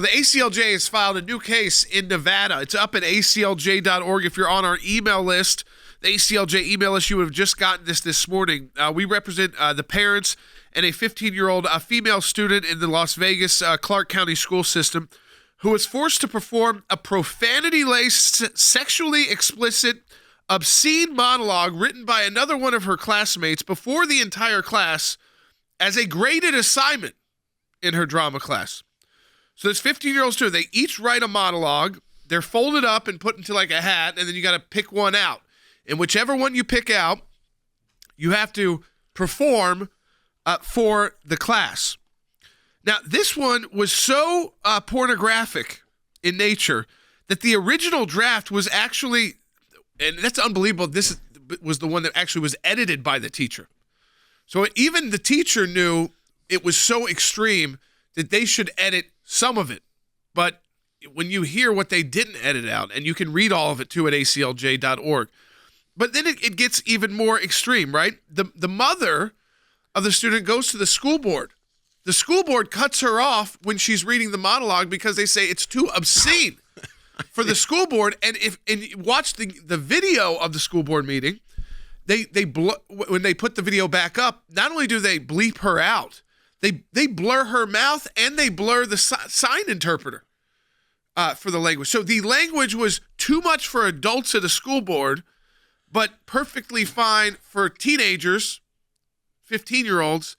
the ACLJ has filed a new case in Nevada. It's up at aclj.org. If you're on our email list, the ACLJ email list, you would have just gotten this morning. We represent the parents and a 15-year-old female student in the Las Vegas Clark County school system who was forced to perform a profanity-laced, sexually explicit, obscene monologue written by another one of her classmates before the entire class as a graded assignment in her drama class. So this 15-year-old student, they each write a monologue. They're folded up and put into like a hat, and then you got to pick one out. And whichever one you pick out, you have to perform for the class. Now, this one was so pornographic in nature that the original draft was actually, and that's unbelievable, this was the one that actually was edited by the teacher. So even the teacher knew it was so extreme that they should edit some of it. But when you hear what they didn't edit out, and you can read all of it too at aclj.org, but then it gets even more extreme, right? The mother of the student goes to the school board. The school board cuts her off when she's reading the monologue because they say it's too obscene for the school board. And you watch the video of the school board meeting, when they put the video back up, not only do they bleep her out, they blur her mouth and they blur the sign interpreter for the language. So the language was too much for adults at a school board, but perfectly fine for teenagers, 15-year-olds,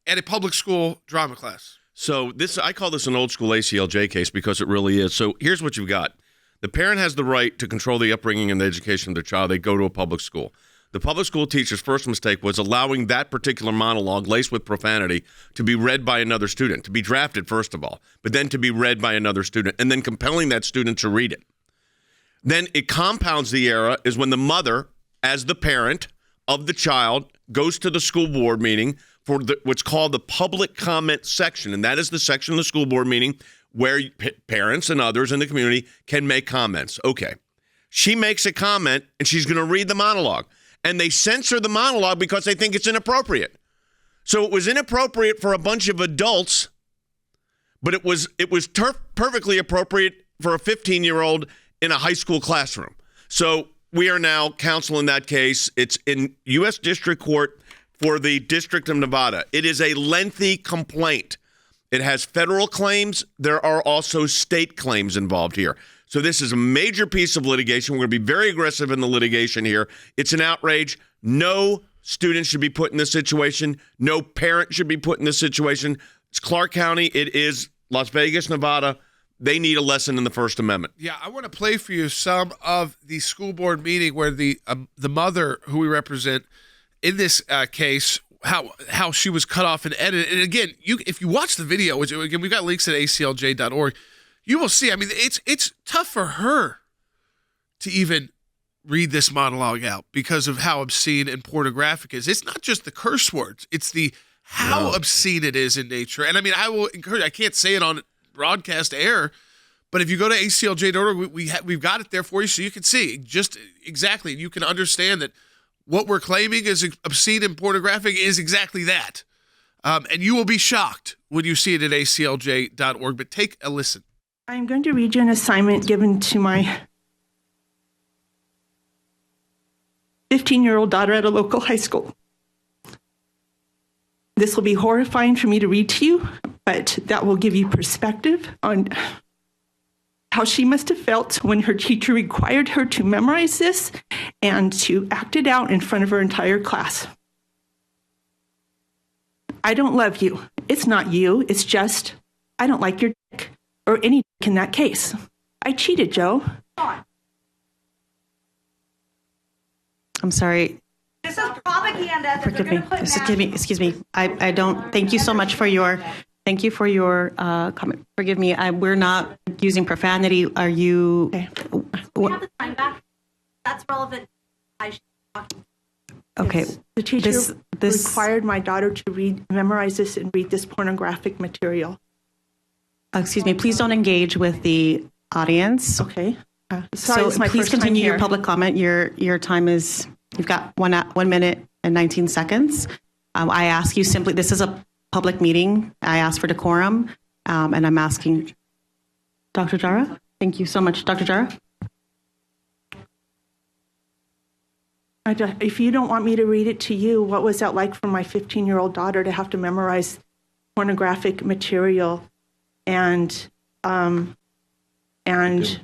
at a public school drama class. So I call this an old school ACLJ case because it really is. So here's what you've got. The parent has the right to control the upbringing and the education of their child. They go to a public school. The public school teacher's first mistake was allowing that particular monologue laced with profanity to be read by another student, to be drafted first of all, but then to be read by another student, and then compelling that student to read it. Then it compounds the error is when the mother, as the parent of the child, goes to the school board meeting for what's called the public comment section, and that is the section of the school board meeting where parents and others in the community can make comments. Okay. She makes a comment, and she's going to read the monologue. And they censor the monologue because they think it's inappropriate. So it was inappropriate for a bunch of adults, but it was perfectly appropriate for a 15-year-old in a high school classroom. So we are now counseling that case. It's in U.S. District Court for the District of Nevada. It is a lengthy complaint. It has federal claims. There are also state claims involved here. So this is a major piece of litigation. We're going to be very aggressive in the litigation here. It's an outrage. No student should be put in this situation. No parent should be put in this situation. It's Clark County. It is Las Vegas, Nevada. They need a lesson in the First Amendment. Yeah, I want to play for you some of the school board meeting where the mother who we represent in this case, how she was cut off and edited. And again, if you watch the video, which again we've got links at aclj.org, you will see. I mean, it's tough for her to even read this monologue out because of how obscene and pornographic it is. It's not just the curse words; it's how obscene it is in nature. And I mean, I will encourage. I can't say it on broadcast air, but if you go to aclj.org, we've got it there for you, so you can see just exactly. You can understand that what we're claiming is obscene and pornographic is exactly that. And you will be shocked when you see it at aclj.org. But take a listen. I'm going to read you an assignment given to my 15-year-old daughter at a local high school. This will be horrifying for me to read to you, but that will give you perspective on how she must have felt when her teacher required her to memorize this and to act it out in front of her entire class. I don't love you. It's not you. It's just, I don't like your dick. Or any dick in that case. I cheated, Joe. I'm sorry. This is propaganda. Forgive me. Excuse me. I don't. Thank you so much for your. Thank you for your comment. Forgive me. We're not using profanity. Are you? Okay. We have the time back. That's relevant. I should be talking. Okay. Yes. The teacher required my daughter to memorize this and read this pornographic material. Excuse me. Please don't engage with the audience. Okay. Sorry, So please continue your public comment. Your time is. You've got 1 minute and 19 seconds. I ask you simply. This is a public meeting. I ask for decorum, and I'm asking. Dr. Jara? Thank you so much. Dr. Jara? If you don't want me to read it to you, what was that like for my 15-year-old daughter to have to memorize pornographic material and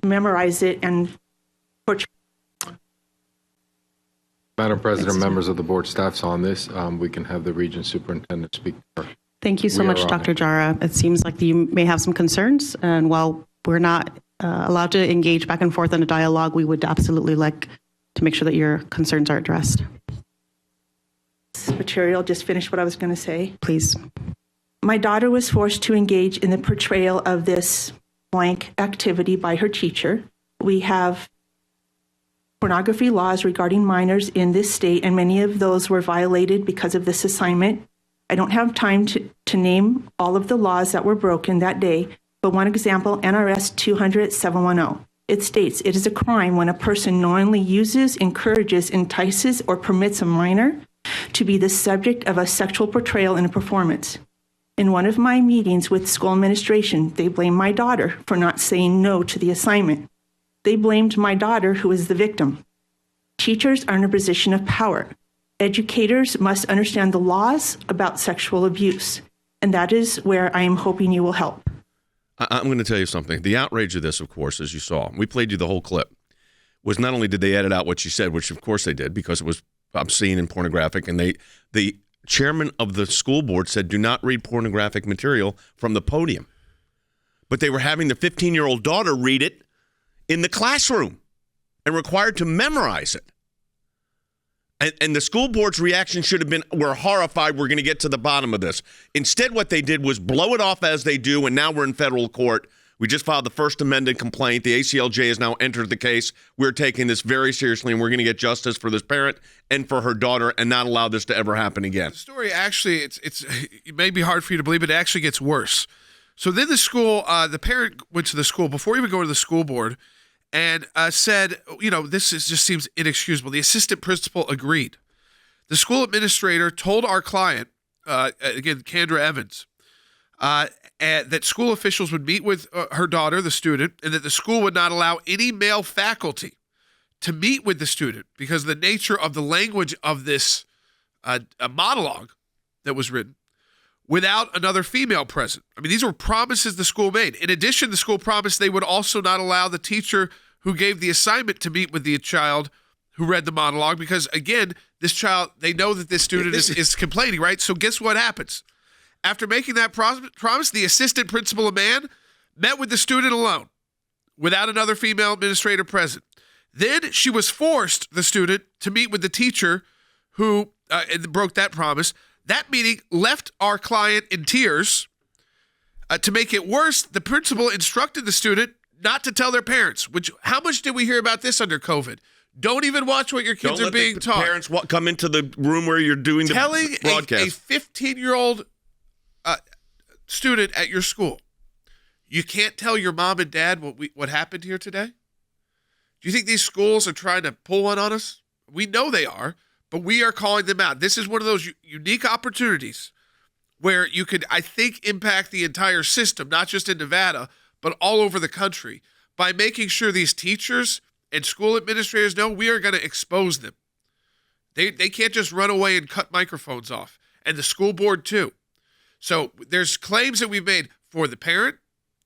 memorize it and portray? Madam President, members of the board, staffs on this. We can have the region superintendent speak to her. Thank you so much, Dr. Jara. It seems like you may have some concerns, and while we're not allowed to engage back and forth in a dialogue, we would absolutely like to make sure that your concerns are addressed. Material, just finish what I was going to say. Please. My daughter was forced to engage in the portrayal of this blank activity by her teacher. We have pornography laws regarding minors in this state, and many of those were violated because of this assignment. I don't have time to name all of the laws that were broken that day, but one example, NRS 200-710. It states it is a crime when a person knowingly uses, encourages, entices, or permits a minor to be the subject of a sexual portrayal in a performance. In one of my meetings with school administration, they blamed my daughter for not saying no to the assignment. They blamed my daughter, who is the victim. Teachers are in a position of power. Educators must understand the laws about sexual abuse, and that is where I am hoping you will help. I'm going to tell you something. The outrage of this, of course, as you saw, we played you the whole clip, was not only did they edit out what she said, which of course they did because it was obscene and pornographic, and the chairman of the school board said, do not read pornographic material from the podium. But they were having the 15-year-old daughter read it in the classroom and required to memorize it. And the school board's reaction should have been, we're horrified, we're going to get to the bottom of this. Instead, what they did was blow it off as they do, and now we're in federal court. We just filed the first amended complaint. The ACLJ has now entered the case. We're taking this very seriously, and we're going to get justice for this parent and for her daughter and not allow this to ever happen again. The story actually, it may be hard for you to believe, but it actually gets worse. So then the school, the parent went to the school before even going to the school board and said, just seems inexcusable. The assistant principal agreed. The school administrator told our client, again, Kendra Evans, that school officials would meet with her daughter, the student, and that the school would not allow any male faculty to meet with the student because of the nature of the language of this monologue that was written without another female present. I mean, these were promises the school made. In addition, the school promised they would also not allow the teacher who gave the assignment to meet with the child who read the monologue because, again, this child, they know that this student is complaining, right? So guess what happens? After making that promise, the assistant principal, a man, met with the student alone without another female administrator present. Then she was forced, the student, to meet with the teacher who broke that promise. That meeting left our client in tears. To make it worse, the principal instructed the student not to tell their parents, which how much did we hear about this under COVID? Don't even watch what your kids are being taught. Parents come into the room where you're doing the broadcast. Telling a 15-year-old student at your school, you can't tell your mom and dad what happened here today? Do you think these schools are trying to pull one on us? We know they are, but we are calling them out. This is one of those unique opportunities where you could, I think, impact the entire system, not just in Nevada, but all over the country, by making sure these teachers and school administrators know we are going to expose them. They can't just run away and cut microphones off, and the school board too. So there's claims that we've made for the parent,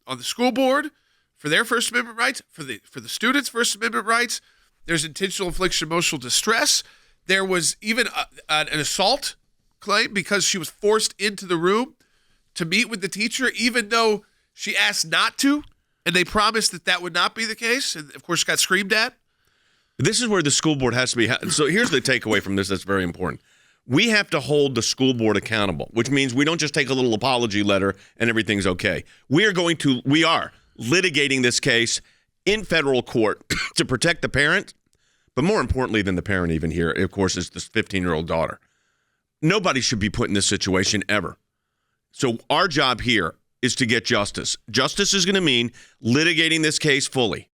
on the school board, for their First Amendment rights, for the students' First Amendment rights. There's intentional infliction of emotional distress. There was even an assault claim because she was forced into the room to meet with the teacher, even though she asked not to, and they promised that would not be the case, and of course got screamed at. This is where the school board has to be. So here's the takeaway from this that's very important. We have to hold the school board accountable, which means we don't just take a little apology letter and everything's okay. We are litigating this case in federal court to protect the parent, but more importantly than the parent even here, of course, is this 15-year-old daughter. Nobody should be put in this situation ever. So our job here is to get justice. Justice is going to mean litigating this case fully.